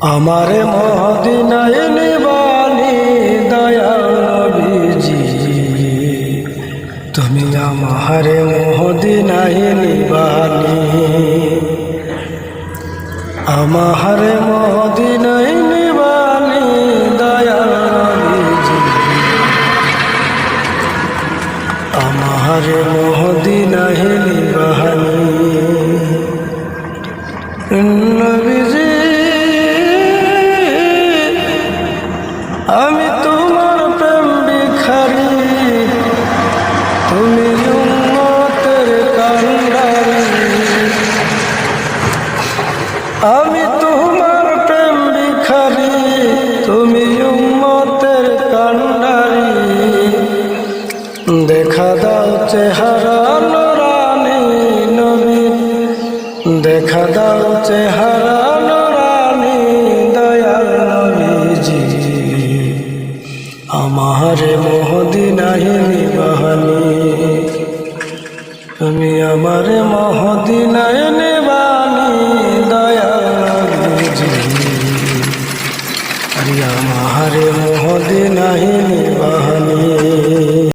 আমারে মদিনায় নিবানি দয়াল নবীজি, তুমি আমারে মদিনায় নিবানি, আমারে মদিনায় নিবানি দয়াল নবীজি, আমারে মদিনায় নিবানি নবীজি। আমি তোমার প্রেম ভিখারি, তুমি উম্মতের কান্ডারি। আমি তোমার প্রেম ভিখারি, তুমি উম্মতের কান্ডারি। দেখা দাও চেহারা নুরানি নবী, দেখা দাও চেহারা নুরানি দয়াল নবীজি, আমারে মদিনায় নিবানি, তুমি আমারে মদিনায় নিবানি দয়াল নবীজি, আমারে মদিনায়